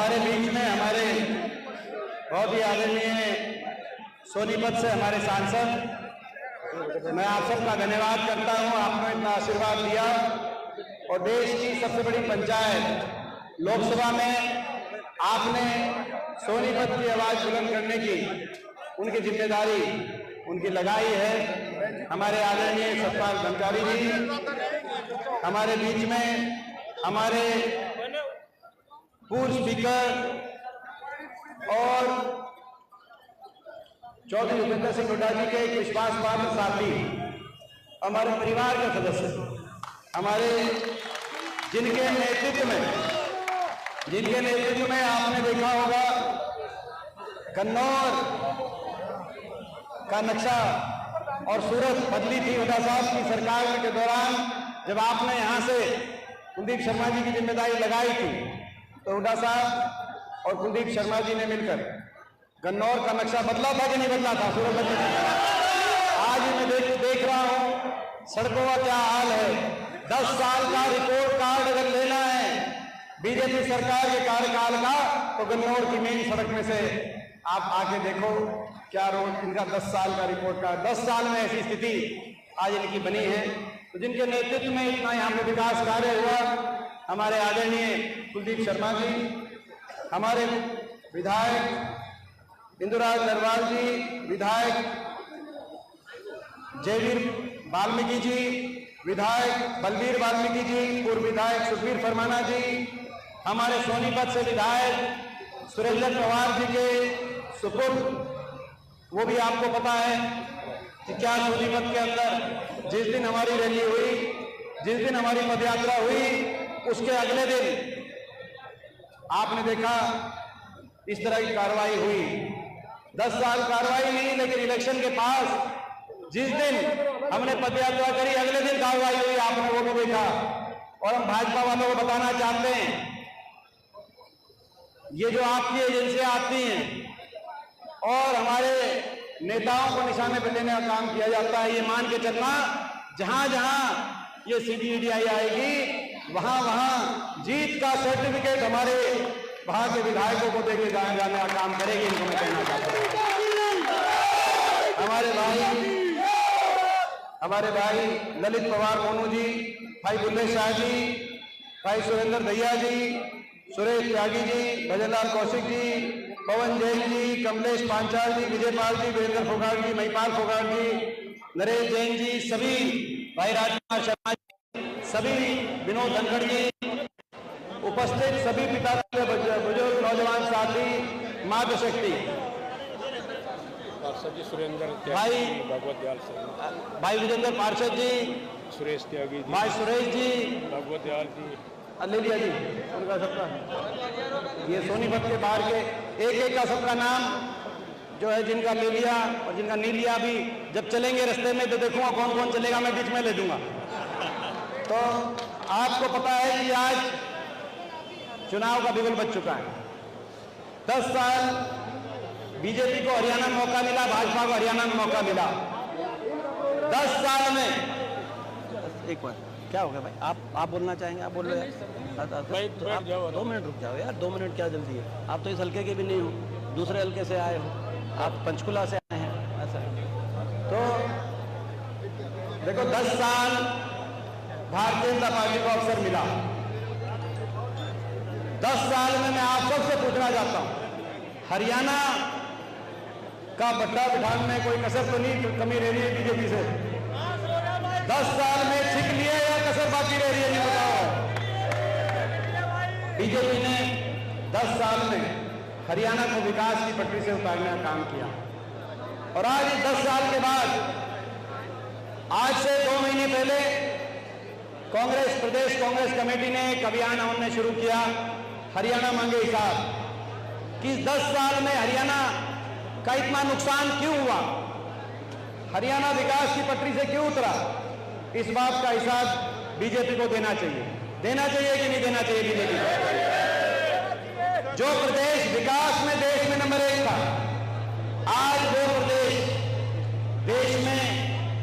हमारे बीच में हमारे बहुत ही आदरणीय सोनीपत से हमारे सांसद, मैं आप सबका धन्यवाद करता हूं। आपने इतना आशीर्वाद दिया और देश की सबसे बड़ी पंचायत लोकसभा में आपने सोनीपत की आवाज बुलंद करने की उनकी जिम्मेदारी उनकी लगाई है। हमारे आदरणीय सतपाल धनखड़ जी हमारे बीच में, हमारे पूर्व स्पीकर और चौधरी भूपेंद्र सिंह हुड्डा जी के एक विश्वास पात्र साथी, हमारे परिवार के सदस्य, हमारे जिनके नेतृत्व में आपने देखा होगा कन्नौर का नक्शा और सूरत बदली थी हुड्डा साहब की सरकार के दौरान। जब आपने यहां से कुलदीप शर्मा जी की जिम्मेदारी लगाई थी तो हुड्डा साहब और कुलदीप शर्मा जी ने मिलकर कन्नौर का नक्शा बदला था कि नहीं बदला था? सूरत बदली थी। आज मैं देख रहा हूं सड़कों का क्या हाल है। 10 साल का रिपोर्ट कार्ड अगर लेना है बीजेपी सरकार के कार्यकाल का तो कन्नौर की मेन सड़क में से आप आके देखो क्या रोड, इनका 10 साल का रिपोर्ट कार्ड। 10 साल में ऐसी स्थिति आज इनकी बनी है। तो जिनके नेतृत्व में इतना यहाँ पे विकास कार्य हुआ, हमारे आदरणीय कुलदीप शर्मा जी, हमारे विधायक इंदुराज नरवाल जी, विधायक जयवीर वाल्मीकि जी, विधायक बलवीर वाल्मीकि जी, पूर्व विधायक सुखबीर फरमाना जी, हमारे सोनीपत से विधायक सुरेंद्र पवार जी के सुपुत्र, वो भी आपको पता है कि क्या सोनीपत के अंदर जिस दिन हमारी रैली हुई, जिस दिन हमारी पदयात्रा हुई, उसके अगले दिन आपने देखा इस तरह की कार्रवाई हुई। 10 साल कार्रवाई नहीं, लेकिन इलेक्शन के पास जिस दिन हमने पदयात्रा करी अगले दिन कार्रवाई हुई, आपने वो भी देखा। और हम भाजपा वालों को बताना चाहते हैं, ये जो आपकी एजेंसियां आती हैं और हमारे नेताओं को निशाने पर लेने का काम किया जाता है, ये मान के चलना जहां जहां ये सीबीआई आएगी वहां वहां जीत का सर्टिफिकेट हमारे वहां के विधायकों को देके जाने का काम करेगी। इनको मैं कहना चाहता हूं। हमारे भाई ललित पवार मोनू जी, भाई बुल्ले शाह जी, भाई सुरेंद्र दैया जी, सुरेश त्यागी जी, भजनलाल कौशिक जी, पवन जैन जी, कमलेश पांचाल जी, विजय पाल जी, वीरेंद्र फोगाट जी, महिपाल फोगाट जी, नरेश जैन जी, सभी भाई राजकुमार शर्मा जी, सभी विनोद धनखड़ जी, उपस्थित सभी पिता बुजुर्ग नौजवान साथी, माँ शक्ति, सुरेंद्र भाई भगवत दयाल सिंह, भाई विजेंद्र पार्षद जी, सुरेश त्यागी जी, भाई सुरेश जी, भगवत दयाल जी, ले लिया जी उनका सबका। ये सोनीपत के बाहर के एक का सबका नाम जो है जिनका ले लिया और जिनका नहीं लिया, अभी जब चलेंगे रास्ते में तो देखूंगा कौन कौन चलेगा, मैं बीच में ले दूंगा। तो आपको पता है कि आज चुनाव का बिगुल बज चुका है। 10 साल बीजेपी को हरियाणा में मौका मिला, भाजपा को हरियाणा में मौका मिला। 10 साल में एक बार क्या हो गया भाई? आप बोलना चाहेंगे? आप बोल रहे हैं तो आप 2 मिनट रुक जाओ यार। 2 मिनट क्या जल्दी है? आप तो इस हल्के के भी नहीं हो, दूसरे हल्के से आए हो, आप पंचकुला से आए हैं ऐसा। तो देखो 10 साल भारतीय जनता पार्टी को अवसर मिला। 10 साल में मैं आप सबसे पूछना चाहता हूं, हरियाणा का बट्टा बिठाने में कोई कसर तो नहीं कमी रह रही है बीजेपी से? 10 साल में छिक लिए या कसर बाकी रह रही है? नहीं बताओ। बीजेपी ने 10 साल में हरियाणा को विकास की पटरी से उतारने का काम किया और आज 10 साल के बाद, आज से 2 महीने पहले कांग्रेस प्रदेश कांग्रेस कमेटी ने एक अभियान हमने शुरू किया, हरियाणा मांगे हिसाब, कि 10 साल में हरियाणा का इतना नुकसान क्यों हुआ, हरियाणा विकास की पटरी से क्यों उतरा। इस बात का हिसाब बीजेपी को देना चाहिए कि नहीं देना चाहिए? बीजेपी जो प्रदेश विकास में देश में नंबर 1 था, आज वो प्रदेश देश में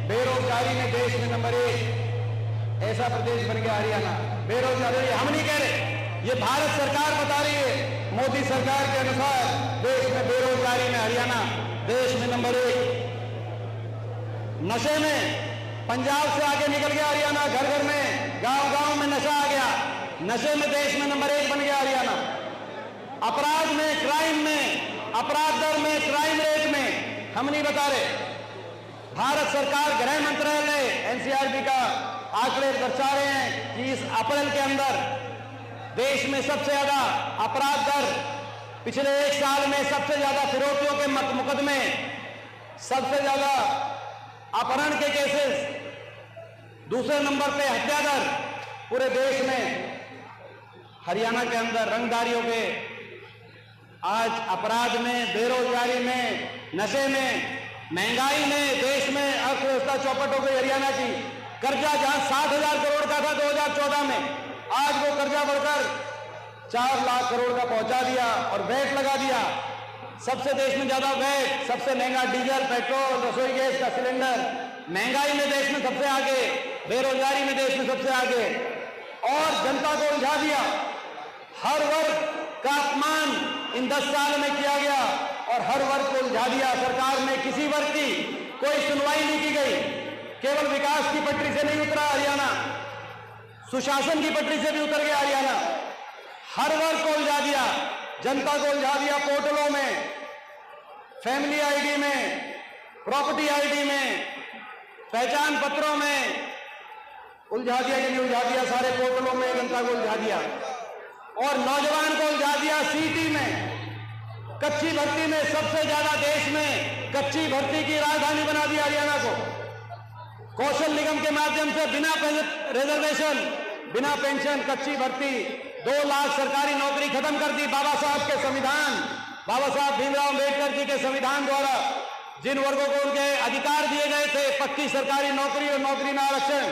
बेरोजगारी में देश में नंबर 1 ऐसा प्रदेश बन गया हरियाणा। बेरोजगारी हम नहीं कह रहे, ये भारत सरकार बता रही है। मोदी सरकार के अनुसार देश में बेरोजगारी में हरियाणा देश में नंबर 1, नशे में पंजाब से आगे निकल गया हरियाणा, घर घर में गांव-गांव में नशा आ गया, नशे में देश में नंबर 1 बन गया हरियाणा। अपराध में, क्राइम में, अपराध दर में, क्राइम रेट में हम नहीं बता रहे, भारत सरकार गृह मंत्रालय एनसीआरबी का आंकड़े दर्शा रहे हैं कि इस अप्रैल के अंदर देश में सबसे ज्यादा अपराध दर, पिछले 1 साल में सबसे ज्यादा फिरौतियों के मुकदमे, सबसे ज्यादा अपहरण के केसेस, दूसरे नंबर पे हत्या दर पूरे देश में हरियाणा के अंदर, रंगदारियों के, आज अपराध में, बेरोजगारी में, नशे में, महंगाई में, देश में अर्थव्यवस्था चौपट हो गई हरियाणा की। कर्जा जहां 60,000 करोड़ का था 2014 में, आज वो कर्जा बढ़कर 4 लाख करोड़ का पहुंचा दिया और वैट लगा दिया। सबसे देश में ज्यादा वैट, सबसे महंगा डीजल, पेट्रोल, रसोई गैस का सिलेंडर, महंगाई में देश में सबसे आगे, बेरोजगारी में देश में सबसे आगे, और जनता को उलझा दिया। हर वर्ग का अपमान इन 10 साल में किया गया और हर वर्ग को उलझा दिया सरकार ने। किसी वर्ग की कोई सुनवाई नहीं की गई। केवल विकास की पटरी से नहीं उतरा हरियाणा, सुशासन की पटरी से भी उतर गया हरियाणा। हर वर्ग को उलझा दिया, जनता को उलझा दिया। पोर्टलों में, फैमिली आईडी में, प्रॉपर्टी आईडी में, पहचान पत्रों में उलझा दिया कि नहीं उलझा दिया, सारे पोर्टलों में जनता को उलझा दिया। और नौजवान को उलझा दिया सीटी में, कच्ची भर्ती में। सबसे ज्यादा देश में कच्ची भर्ती की राजधानी बना दिया हरियाणा को। कौशल निगम के माध्यम से बिना रिजर्वेशन, बिना पेंशन, कच्ची भर्ती, 2 लाख सरकारी नौकरी खत्म कर दी। बाबा साहब के संविधान, बाबा साहब भीमराव अम्बेडकर जी के संविधान द्वारा जिन वर्गों को उनके अधिकार दिए गए थे, पक्की सरकारी नौकरी और नौकरी में आरक्षण,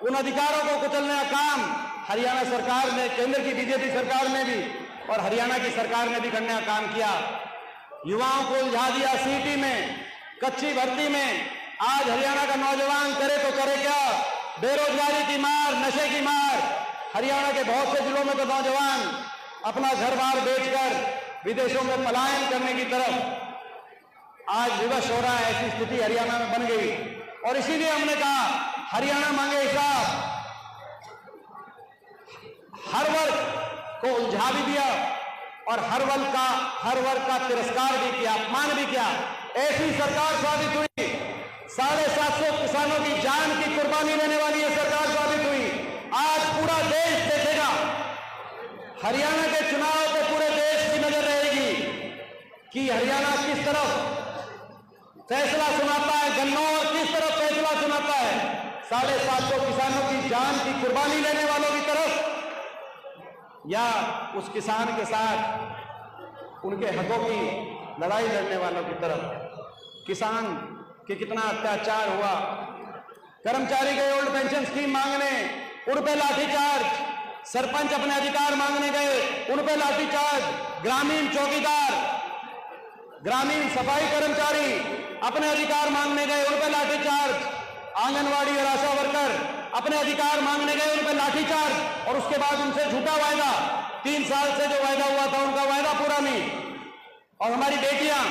उन अधिकारों को कुचलने का काम हरियाणा सरकार ने, केंद्र की बीजेपी सरकार ने भी और हरियाणा की सरकार ने भी करने का काम किया। युवाओं को उलझा दिया सीटी में, कच्ची भर्ती में। आज हरियाणा का नौजवान करे तो करे क्या, बेरोजगारी की मार, नशे की मार। हरियाणा के बहुत से जिलों में तो नौजवान अपना घर बार बेचकर विदेशों में पलायन करने की तरफ आज विवश हो रहा है। ऐसी स्थिति हरियाणा में बन गई और इसीलिए हमने कहा हरियाणा मांगे हिसाब। हर वर्ग को उलझा भी दिया और हर वर्ग का तिरस्कार भी किया, अपमान भी किया। ऐसी सरकार साबित हुई, 750 किसानों की जान की कुर्बानी लेने वाली ये सरकार साबित हुई। आज पूरा देश देखेगा, हरियाणा के चुनाव पे पूरे देश की नजर रहेगी कि हरियाणा किस तरफ फैसला सुनाता है, गन्नौर और किस तरफ फैसला सुनाता है। 750 किसानों की जान की कुर्बानी लेने वालों की तरफ या उस किसान के साथ उनके हकों की लड़ाई लड़ने वालों की तरफ। किसान के कितना अत्याचार हुआ। कर्मचारी गए ओल्ड पेंशन स्कीम मांगने, उन पे लाठीचार्ज। सरपंच अपने अधिकार मांगने गए, उन पे लाठीचार्ज। ग्रामीण चौकीदार, ग्रामीण सफाई कर्मचारी अपने अधिकार मांगने गए, उन पे लाठीचार्ज। आंगनवाड़ी और आशा वर्कर अपने अधिकार मांगने गए, उन पे लाठीचार्ज। और उसके बाद उनसे झूठा वायदा, 3 साल से जो वायदा हुआ था उनका वायदा पूरा नहीं। और हमारी बेटियां,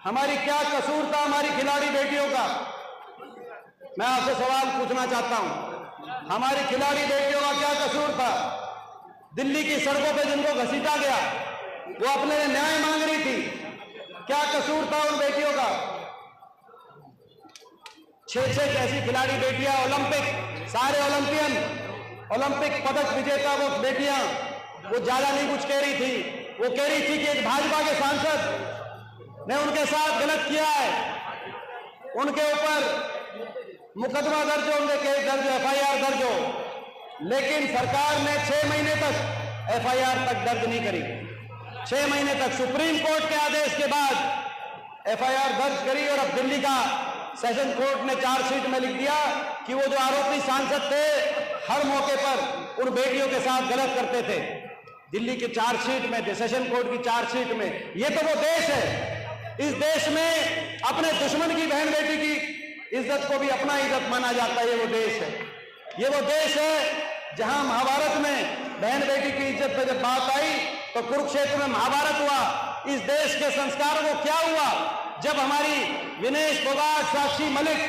हमारी क्या कसूर था हमारी खिलाड़ी बेटियों का? मैं आपसे सवाल पूछना चाहता हूं, हमारी खिलाड़ी बेटियों का क्या कसूर था? दिल्ली की सड़कों पे जिनको घसीटा गया, वो अपने न्याय मांग रही थी। क्या कसूर था उन बेटियों का? 6-6 ऐसी खिलाड़ी बेटियां, ओलंपिक, सारे ओलंपिक पदक विजेता वो बेटियां, वो ज्यादा नहीं कुछ कह रही थी। वो कह रही थी कि एक भाजपा के सांसद ने उनके साथ गलत किया है, उनके ऊपर मुकदमा दर्ज हो, उनके केस दर्ज, FIR दर्ज हो। लेकिन सरकार ने 6 महीने तक FIR तक दर्ज नहीं करी। 6 महीने तक सुप्रीम कोर्ट के आदेश के बाद FIR दर्ज करी। और अब दिल्ली का सेशन कोर्ट ने चार्जशीट में लिख दिया कि वो जो आरोपी सांसद थे हर मौके पर उन बेटियों के साथ गलत करते थे। दिल्ली की चार्जशीट में, सेशन कोर्ट की चार्जशीट में। ये तो वो देश है, इस देश में अपने दुश्मन की बहन बेटी की इज्जत को भी अपना इज्जत माना जाता है। ये वो देश है, ये वो देश है जहां महाभारत में बहन बेटी की इज्जत पे जब बात आई तो कुरुक्षेत्र में महाभारत हुआ। इस देश के संस्कारों को क्या हुआ जब हमारी विनेश फोगाट, साक्षी मलिक,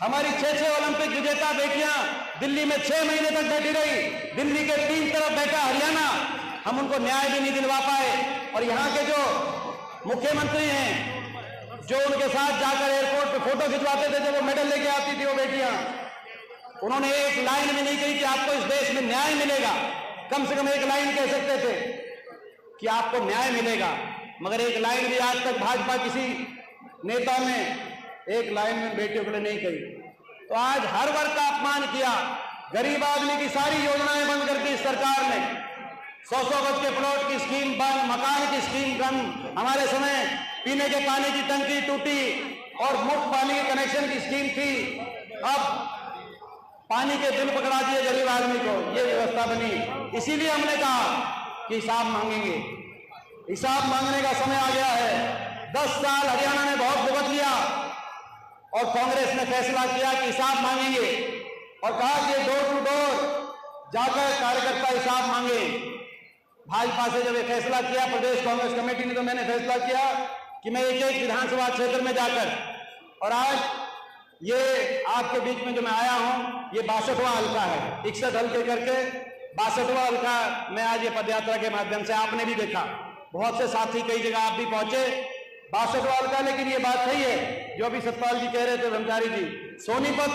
हमारी 6 ओलंपिक विजेता बेटियां दिल्ली में 6 महीने तक बैठी रही। दिल्ली के 3 तरफ बैठा हरियाणा, हम उनको न्याय भी नहीं दिलवा पाए। और यहाँ के जो मुख्यमंत्री हैं, जो उनके साथ जाकर एयरपोर्ट पे फोटो खिंचवाते थे जब वो मेडल लेके आती थी वो बेटियां, उन्होंने एक लाइन भी नहीं कही कि आपको इस देश में न्याय मिलेगा। कम से कम एक लाइन कह सकते थे कि आपको न्याय मिलेगा, मगर एक लाइन भी आज तक भाजपा किसी नेता ने एक लाइन में बेटियों के लिए नहीं कही। तो आज हर वर्ग का अपमान किया। गरीब आदमी की सारी योजनाएं बंद कर दी इस सरकार ने। 100 गज के प्लॉट की स्कीम बंद, मकान की स्कीम बंद। हमारे समय पीने के पानी की टंकी टूटी और मुफ्त पानी के कनेक्शन की स्कीम थी, अब पानी के बिल पकड़ा दिए गरीब आदमी को, ये व्यवस्था बनी। इसीलिए हमने कहा कि हिसाब मांगेंगे। हिसाब मांगने का समय आ गया है। 10 साल हरियाणा ने बहुत भुगत लिया और कांग्रेस ने फैसला किया कि हिसाब मांगेंगे और कहा कि डोर टू डोर जाकर कार्यकर्ता हिसाब मांगे। भाजपा से जब ये फैसला किया प्रदेश कांग्रेस कमेटी ने, तो मैंने फैसला किया कि मैं एक विधानसभा क्षेत्र में जाकर, और आज ये आपके बीच में जो मैं आया हूं ये 62वां हल्का है, 61 हल्के करके 62वां हल्का में आज ये पदयात्रा के माध्यम से आपने भी देखा। बहुत से साथी कई जगह आप भी पहुंचे। 62वां हल्का, लेकिन ये बात सही है जो अभी सतपाल जी कह रहे थे, ब्रह्मचारी जी, सोनीपत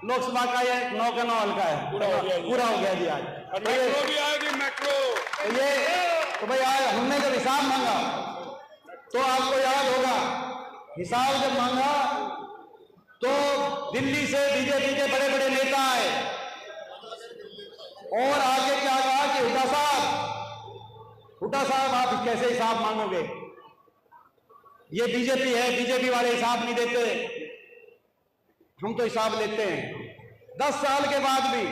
लोकसभा का ये 9 का 9 हल्का है, पूरा हो गया जी आज। मेट्रो भी आएगी, मेट्रो। तो भाई आज हमने जब हिसाब मांगा तो आपको याद होगा, हिसाब जब मांगा तो दिल्ली से बीजेपी के बड़े बड़े नेता आए और आगे क्या कहा कि हुड्डा साहब आप कैसे हिसाब मांगोगे, ये बीजेपी है, बीजेपी वाले हिसाब नहीं देते, हम तो हिसाब लेते हैं। 10 साल के बाद भी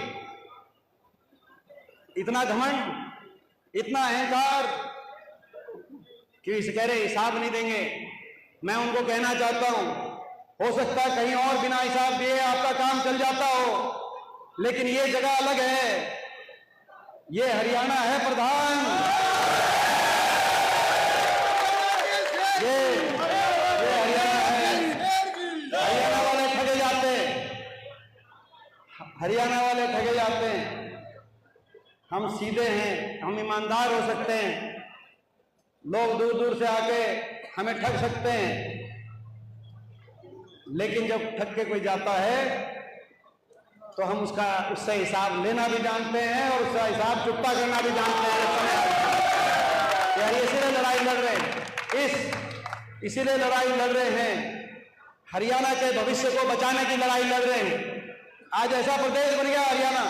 इतना घमंड, इतना अहंकार कि इसे कह रहे हिसाब नहीं देंगे। मैं उनको कहना चाहता हूं, हो सकता है कहीं और बिना हिसाब दिए आपका काम चल जाता हो, लेकिन ये जगह अलग है, ये हरियाणा है प्रधान। ये हरियाणा है। हरियाणा वाले ठगे जाते हैं, हरियाणा वाले ठगे जाते हैं। हम सीधे हैं, हम ईमानदार हो सकते हैं, लोग दूर दूर से आके हमें ठग सकते हैं, लेकिन जब ठग के कोई जाता है तो हम उससे हिसाब लेना भी जानते हैं और उसका हिसाब चुकता करना भी जानते हैं। यार इसीलिए लड़ाई लड़ रहे हैं, इसीलिए लड़ाई लड़ रहे हैं, हरियाणा के भविष्य को बचाने की लड़ाई लड़ रहे हैं। आज ऐसा प्रदेश बन गया हरियाणा।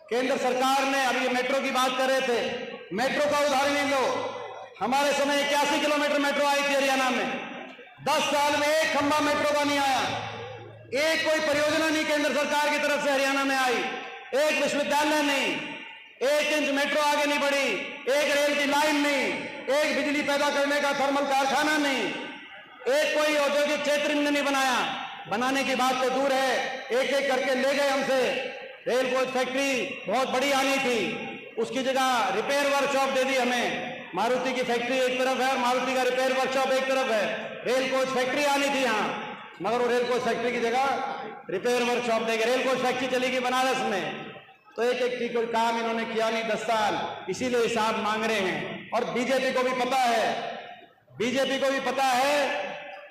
केंद्र सरकार ने, अभी ये मेट्रो की बात कर रहे थे, मेट्रो का उदाहरण ले लो। हमारे समय 81 किलोमीटर मेट्रो आई थी हरियाणा में। 10 साल में एक खंभा मेट्रो का नहीं आया, एक कोई परियोजना नहीं केंद्र सरकार की तरफ से हरियाणा में आई, एक विश्वविद्यालय नहीं, 1 इंच मेट्रो आगे नहीं बढ़ी, एक रेल की लाइन नहीं, एक बिजली पैदा करने का थर्मल कारखाना नहीं, एक कोई औद्योगिक क्षेत्र नहीं बनाया। बनाने की बात तो दूर है, एक एक करके ले गए हमसे। रेल कोच फैक्ट्री बहुत बड़ी आनी थी, उसकी जगह रिपेयर वर्कशॉप दे दी हमें। मारुति की फैक्ट्री एक तरफ है और मारुति का रिपेयर वर्कशॉप एक तरफ है। रेल कोच फैक्ट्री आनी थी यहाँ, मगर वो रेल कोच फैक्ट्री की जगह रिपेयर वर्कशॉप देंगे। रेल कोच फैक्ट्री चलेगी बनारस में। तो एक एक की कोई काम इन्होंने किया नहीं 10 साल, इसीलिए हिसाब मांग रहे हैं। और बीजेपी को भी पता है, बीजेपी को भी पता है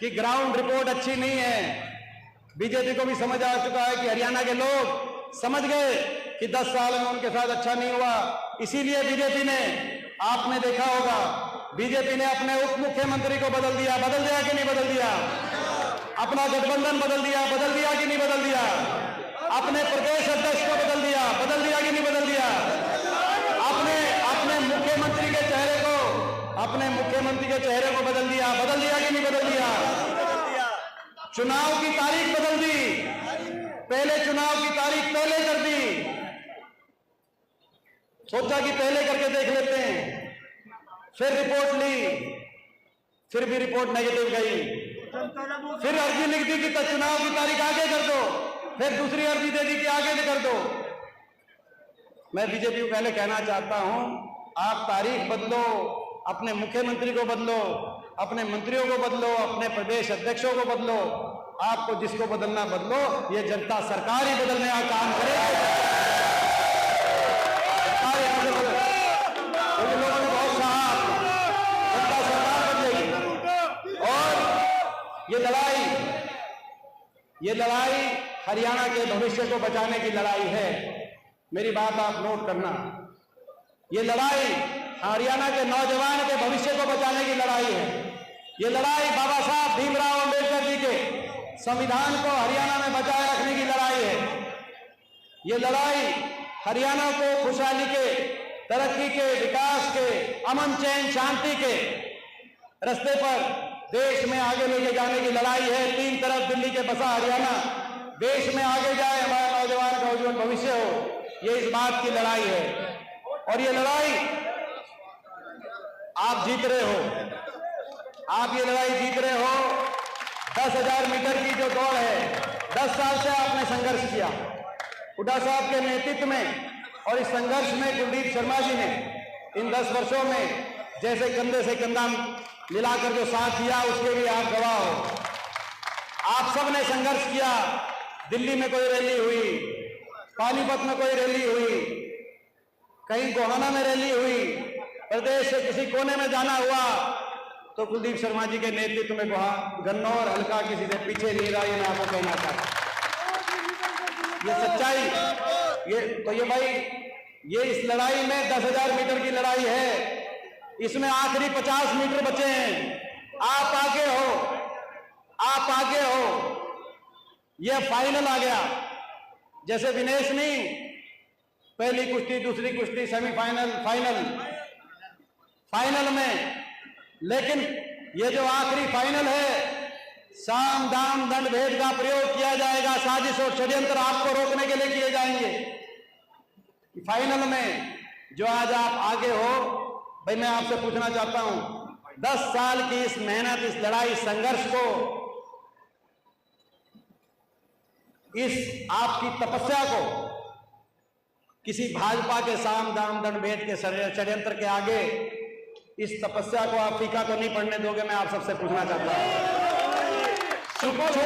कि ग्राउंड रिपोर्ट अच्छी नहीं है। बीजेपी को भी समझ आ चुका है कि हरियाणा के लोग समझ गए कि 10 साल में उनके साथ अच्छा नहीं हुआ। इसीलिए बीजेपी ने, आपने देखा होगा, बीजेपी ने अपने उप मुख्यमंत्री को बदल दिया कि नहीं बदल दिया? अपना गठबंधन बदल दिया कि नहीं बदल दिया? अपने प्रदेश अध्यक्ष को बदल दिया कि नहीं बदल दिया? अपने मुख्यमंत्री के चेहरे को बदल दिया कि नहीं बदल दिया? चुनाव की तारीख बदल दी, पहले चुनाव की तारीख पहले कर दी, सोचा कि पहले करके देख लेते हैं, फिर रिपोर्ट ली, फिर भी रिपोर्ट नेगेटिव गई, फिर अर्जी लिख दी कि चुनाव की तारीख आगे कर दो, फिर दूसरी अर्जी दे दी कि आगे भी कर दो। मैं बीजेपी को पहले कहना चाहता हूं आप तारीख बदलो, अपने मुख्यमंत्री को बदलो, अपने मंत्रियों को बदलो, अपने प्रदेश अध्यक्षों को बदलो, आपको जिसको बदलना बदलो, ये जनता सरकार ही बदलने का काम करेगी। तो ये लोगों ने बहुत कहा जनता सरकार बदलेगी। और ये लड़ाई हरियाणा के भविष्य को बचाने की लड़ाई है। मेरी बात आप नोट करना, ये लड़ाई हरियाणा के नौजवान के भविष्य को बचाने की लड़ाई है। ये लड़ाई बाबा साहब भीमराव अंबेडकर जी के संविधान को हरियाणा में बचाए रखने की लड़ाई है। ये लड़ाई हरियाणा को खुशहाली के, तरक्की के, विकास के, अमन चैन शांति के रास्ते पर देश में आगे लेके जाने की लड़ाई है। तीन तरफ दिल्ली के बसा हरियाणा देश में आगे जाए, हमारे नौजवान का उज्जवल भविष्य हो, ये इस बात की लड़ाई है। और ये लड़ाई आप जीत रहे हो। आप ये लड़ाई जीत रहे हो। 10,000 मीटर की जो दौड़ है, 10 साल से आपने संघर्ष किया हुड्डा साहब के नेतृत्व में, और इस संघर्ष में कुलदीप शर्मा जी ने इन 10 वर्षों में जैसे कंधे से कंधा मिलाकर जो साथ दिया, उसके भी आप गवाह हो। आप सब ने संघर्ष किया। दिल्ली में कोई रैली हुई, पानीपत में कोई रैली हुई, कहीं गोहाना में रैली हुई, प्रदेश से किसी कोने में जाना हुआ तो कुलदीप शर्मा जी के नेतृत्व में गन्नौर हल्का किसी से पीछे नहीं रहा। ये मैं आपको कहना चाहता हूं, ये सच्चाई। ये इस लड़ाई में 10,000 मीटर की लड़ाई है। इसमें आखिरी 50 मीटर बचे हैं। आप आगे हो, आप आगे हो। ये फाइनल आ गया। जैसे विनेश नहीं, पहली कुश्ती, दूसरी कुश्ती, सेमीफाइनल, फाइनल में, लेकिन ये जो आखिरी फाइनल है, साम दाम दंड भेद का प्रयोग किया जाएगा। साजिश और षड्यंत्र आपको रोकने के लिए किए जाएंगे। फाइनल में जो आज आप आगे हो, भाई मैं आपसे पूछना चाहता हूं, 10 साल की इस मेहनत, इस लड़ाई, संघर्ष को, इस आपकी तपस्या को किसी भाजपा के साम दाम दंड भेद के षड्यंत्र के आगे इस तपस्या को आप फीका तो नहीं पड़ने दोगे? मैं आप सबसे पूछना चाहता हूं। चुकोगे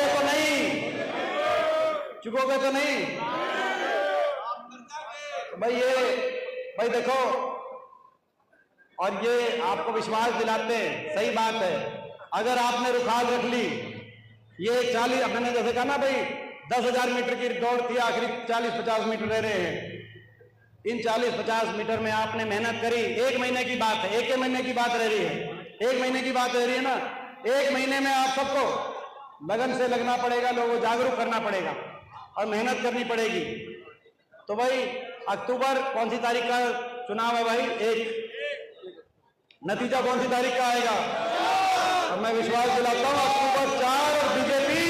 तो नहीं? चुकोगे तो नहीं? भाई देखो, और ये आपको विश्वास दिलाते हैं, सही बात है। अगर आपने रुखाल रख ली, ये 40, मैंने जैसे कहा ना भाई, 10,000 मीटर की दौड़ थी, आखिरी 40-50 मीटर रह रहे हैं। इन 40-50 मीटर में आपने मेहनत करी। 1 महीने की बात है, 1 महीने की बात रह रही है, 1 महीने की बात रह रही है ना। 1 महीने में आप सबको लगन से लगना पड़ेगा, लोगों को जागरूक करना पड़ेगा और मेहनत करनी पड़ेगी। तो भाई अक्टूबर कौन सी तारीख का चुनाव है भाई? 1। नतीजा कौन सी तारीख का आएगा? और मैं विश्वास दिलाता हूं अक्टूबर 4 और बीजेपी,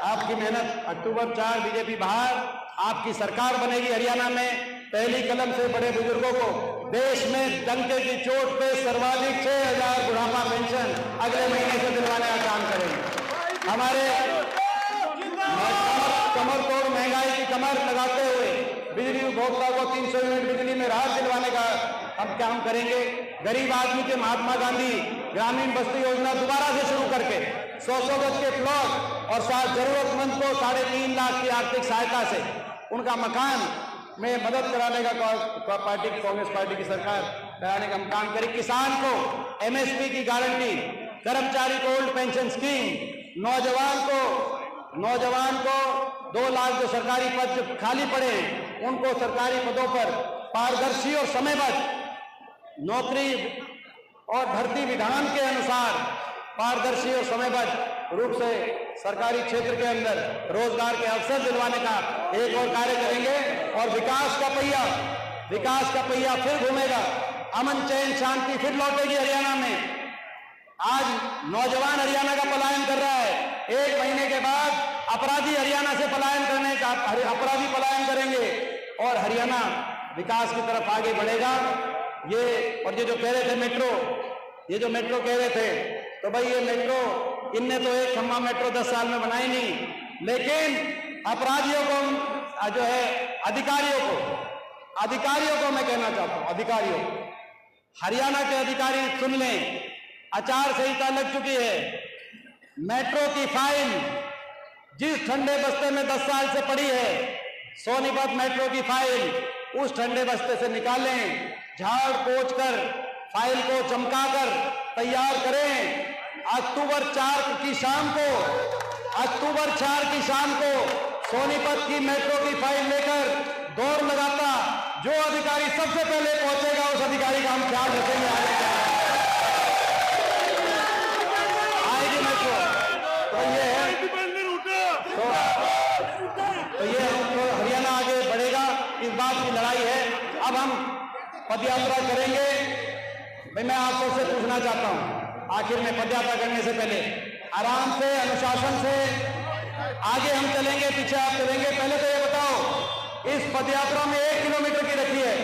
आपकी मेहनत, अक्टूबर 4 बीजेपी बाहर, आपकी सरकार बनेगी हरियाणा में। पहली कलम से बड़े बुजुर्गों को देश में डंके की चोट पे सर्वाधिक 6,000 बुढ़ापा पेंशन अगले महीने से दिलवाने का काम करेंगे। हमारे कमर तोड़ महंगाई की कमर लगाते हुए बिजली उपभोक्ता को 300 यूनिट बिजली में राहत दिलवाने का हम काम करेंगे। गरीब आदमी के महात्मा गांधी ग्रामीण बस्ती योजना दोबारा से शुरू करके 100 गज के प्लॉट और साथ जरूरतमंद को 3.5 लाख की आर्थिक सहायता से उनका मकान में मदद कराने का कांग्रेस पार्टी की सरकार कराने का हम काम करें। किसान को MSP की गारंटी, कर्मचारी को ओल्ड पेंशन स्कीम, नौजवान को 2 लाख जो सरकारी पद जो खाली पड़े हैं उनको सरकारी पदों पर पारदर्शी और समयबद्ध नौकरी और भर्ती विधान के अनुसार पारदर्शी और समयबद्ध रूप से सरकारी क्षेत्र के अंदर रोजगार के अवसर दिलवाने का एक और कार्य करेंगे। और विकास का पहिया फिर घूमेगा, अमन चैन शांति फिर लौटेगी हरियाणा में। आज नौजवान हरियाणा का पलायन कर रहा है, 1 महीने के बाद अपराधी हरियाणा से पलायन करने का, अपराधी पलायन करेंगे और हरियाणा विकास की तरफ आगे बढ़ेगा। ये जो कह रहे थे मेट्रो कह रहे थे, तो भाई ये मेट्रो, इनने तो एक खम्मा मेट्रो 10 साल में बनाई नहीं, लेकिन अपराधियों को जो है, अधिकारियों को अधिकारियों को मैं कहना चाहता हूं, अधिकारियों, हरियाणा के अधिकारी सुन लें, आचार संहिता लग चुकी है। मेट्रो की फाइल जिस ठंडे बस्ते में 10 साल से पड़ी है, सोनीपत मेट्रो की फाइल उस ठंडे बस्ते से निकालें, झाड़ पोंछ कर फाइल को चमकाकर तैयार करें। अक्टूबर 4 की शाम को सोनीपत की मेट्रो की फाइल लेकर दौड़ लगाता जो अधिकारी सबसे पहले पहुंचेगा उस अधिकारी का हम ख्याल रखेंगे। आएगी मेट्रो। तो ये है, तो ये तो हरियाणा आगे बढ़ेगा, इस बात की लड़ाई है। अब हम पदयात्रा करेंगे। भाई मैं आप सबसे पूछना चाहता हूं, आखिर में पदयात्रा करने से पहले आराम से, अनुशासन से आगे हम चलेंगे, पीछे आप चलेंगे। पहले तो ये बताओ, इस पदयात्रा में 1 किलोमीटर की रखी है,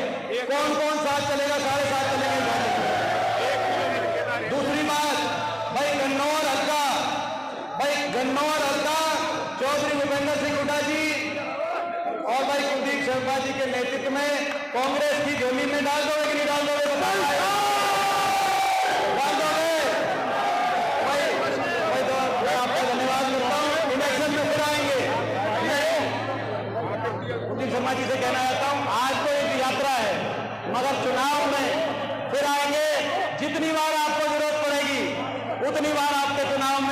कौन कौन साथ चलेगा? 7.5 चलेंगे। दूसरी बात, भाई गन्नौर हल्का चौधरी भूपेंद्र सिंह हुड्डा जी और भाई कुलदीप शर्मा जी के नेतृत्व में कांग्रेस की झोली में डाल दोगे कि नहीं डाल दोगे? बताओ, डाल दोगे? भाई तो मैं आपका धन्यवाद करता हूँ। इलेक्शन में फिर आएंगे। कुलदीप शर्मा जी से कहना चाहता हूँ, आज तो एक यात्रा है, मगर चुनाव में फिर आएंगे। जितनी बार आपको जरूरत पड़ेगी उतनी बार आपके चुनाव में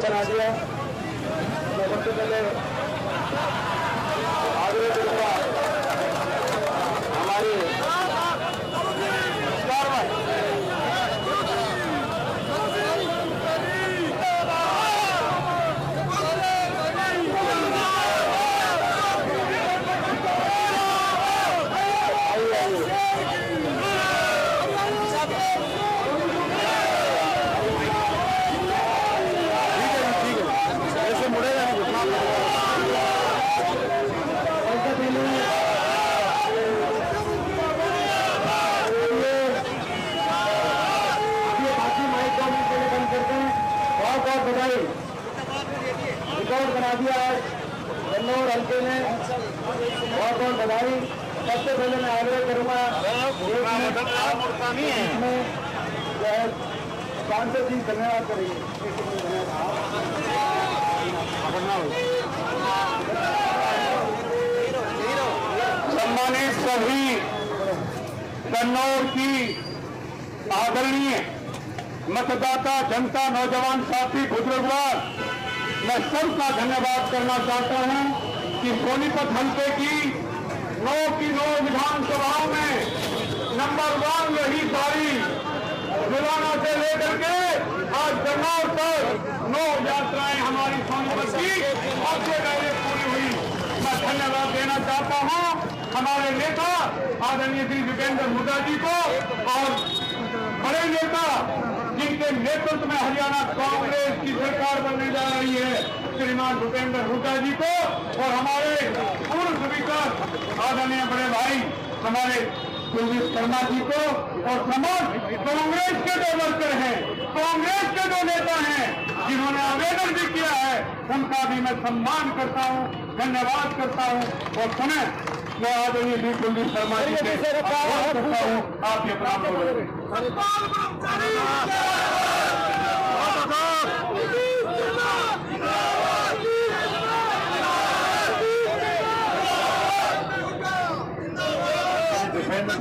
बना दिया। मैं सबसे पहले आग्रह करूंगा हमारे रिकॉर्ड बना दिया है कन्नौर हल्के ने। बहुत बहुत बधाई। सबसे पहले मैं आग्रह करूंगा इसमें सांसद जी धन्यवाद करेंगे। सम्मानित सभी कन्नौर की आदरणीय मतदाता जनता, नौजवान साथी, बुजुर्गवार, मैं सबका धन्यवाद करना चाहता हूं कि सोनीपत हल्के की 9 की 9 विधानसभाओं में नंबर 1 रही सारी जुलाना से लेकर के आज कन्नौर तक 9 यात्राएं हमारी सोनीपत की सबसे पहले पूरी हुई। मैं धन्यवाद देना चाहता हूं हमारे नेता आदरणीय श्री भूपेंद्र हुड्डा जी को और बड़े नेता जिनके नेतृत्व में हरियाणा कांग्रेस की सरकार बनने जा रही है, श्रीमान भूपेंद्र हुड्डा जी को और हमारे पूर्व स्पीकर आदरणीय बड़े भाई हमारे कुलदीप शर्मा जी को और समस्त कांग्रेस के जो वर्कर हैं, कांग्रेस के जो नेता हैं जिन्होंने आवेदन भी किया है, उनका भी मैं सम्मान करता हूं, धन्यवाद करता हूं। और सुने, मैं आदरणीय श्री कुलदीप शर्मा जी से करता हूं, आप ये प्रणाम करें।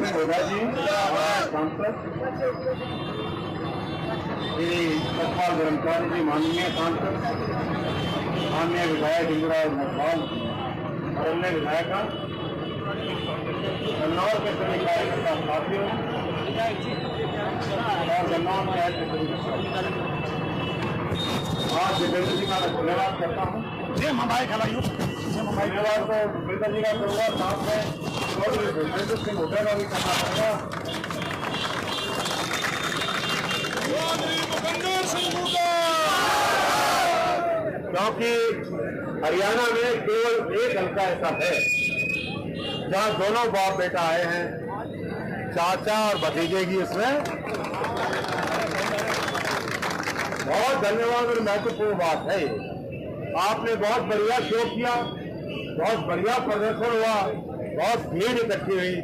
होगा जी सांसद श्री सतपाल ब्रह्मचारी जी, माननीय सांसद, माननीय विधायक इंदिराज मकवाल, अन्य विधायक कन्नौर के सभी कार्यकर्ता साथियों और कन्नौर में आज जितेंद्र जी का मैं धन्यवाद करता हूँ। मोबाइल खिलाइयो, धन्यवाद तो जितेंद्र जी का करूँगा, साथ में भूपेंद्र सिंह हुड्डा का भी करना पड़ेगा। क्योंकि हरियाणा में केवल एक हल्का ऐसा है जहां दोनों बाप बेटा आए हैं, चाचा और भतीजे की। इसमें बहुत धन्यवाद और महत्वपूर्ण बात है। आपने बहुत बढ़िया शो किया, बहुत बढ़िया प्रदर्शन हुआ, बहुत भीड़ इकट्ठी हुई।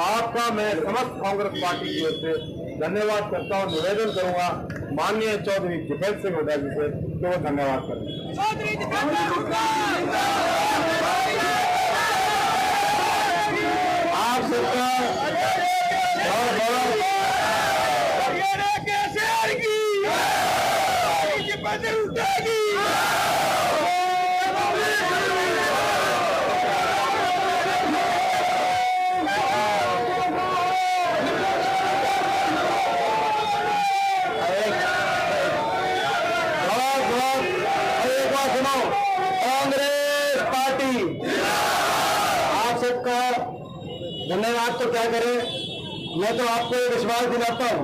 आपका मैं समस्त कांग्रेस पार्टी की ओर से धन्यवाद करता हूं। निवेदन करूंगा माननीय चौधरी जितेंद्र सिंह हुड्डा जी से कि वो धन्यवाद करें। आप सबका बहुत बहुत कांग्रेस पार्टी आप सबका धन्यवाद तो क्या करें। मैं तो आपको विश्वास दिलाता हूं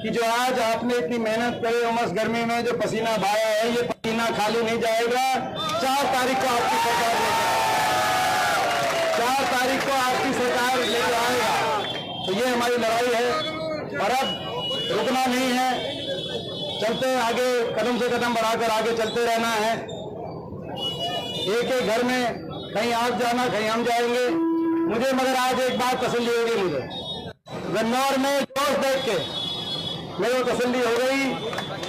कि जो आज आपने इतनी मेहनत करे, उमस गर्मी में जो पसीना बहाया है, ये पसीना खाली नहीं जाएगा। 4 तारीख को आपकी सरकार 4 तारीख को आपकी सरकार लेकर आएगा। तो ये हमारी लड़ाई है और अब रुकना नहीं है, चलते आगे, कदम से कदम बढ़ाकर आगे चलते रहना है। एक एक घर में कहीं आप जाना, कहीं हम जाएंगे। मुझे मगर आज एक बात तसल्ली होगी, मुझे कन्नौर में जोश देख के मेरे को तसल्ली हो गई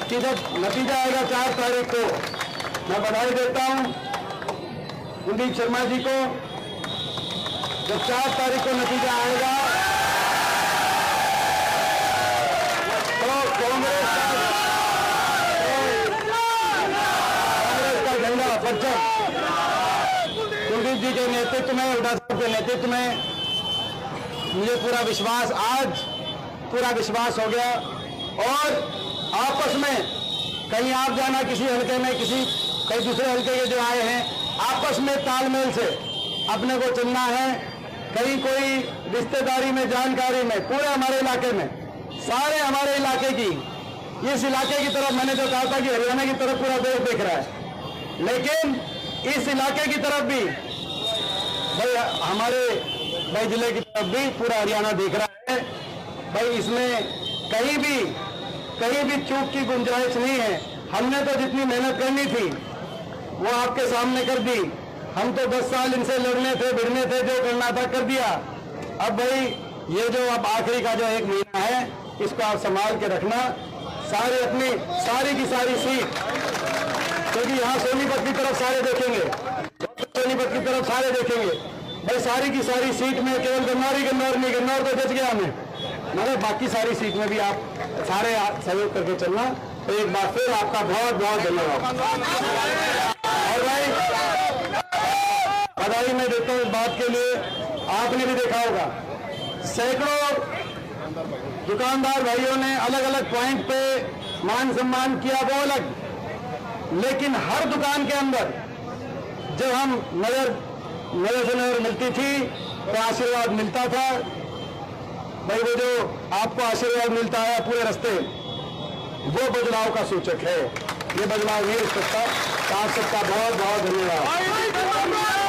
कि जब नतीजा आएगा 4 तारीख को, मैं बधाई देता हूं कुलदीप शर्मा जी को। जब 4 तारीख को नतीजा आएगा तो कांग्रेस कुलदीप जी के नेतृत्व में, हुड्डा साहब के नेतृत्व में मुझे पूरा विश्वास, आज पूरा विश्वास हो गया। और आपस में कहीं आप जाना किसी हल्के में, कहीं दूसरे हल्के के जो आए हैं, आपस में तालमेल से अपने को चलना है। कहीं कोई रिश्तेदारी में, जानकारी में, पूरे हमारे इलाके में, सारे हमारे इलाके की, इस इलाके की तरफ मैंने जो कहा था कि हरियाणा की तरफ पूरा देश देख रहा है, लेकिन इस इलाके की तरफ भी भाई, हमारे भाई जिले की तरफ भी पूरा हरियाणा देख रहा है। भाई इसमें कहीं भी चूक की गुंजाइश नहीं है। हमने तो जितनी मेहनत करनी थी वो आपके सामने कर दी। हम तो 10 साल इनसे लड़ने थे, भिड़ने थे, जो करना था कर दिया। अब भाई ये जो अब आखिरी का जो 1 महीना है, इसको आप संभाल के रखना। सारे अपनी सारी की सारी सीट, क्योंकि यहाँ सोनीपत की तरफ सारे देखेंगे, सोनीपत की तरफ सारे देखेंगे भाई, सारी की सारी सीट में केवल गन्नौर नहीं, गन्नौर तो बच गया हमें, मगर बाकी सारी सीट में भी आप सारे सहयोग करके चलना। तो एक बार फिर आपका बहुत बहुत धन्यवाद। और भाई बधाई मैं देता हूँ इस बात के लिए। आपने भी देखा होगा सैकड़ों दुकानदार भाइयों ने अलग अलग पॉइंट पे मान सम्मान किया, वो अलग, लेकिन हर दुकान के अंदर जब हम नजर से नजर मिलती थी तो आशीर्वाद मिलता था। भाई वो जो आपको आशीर्वाद मिलता है पूरे रास्ते, वो बदलाव का सूचक है। ये बदलाव नहीं हो सकता। आप सबका बहुत बहुत धन्यवाद।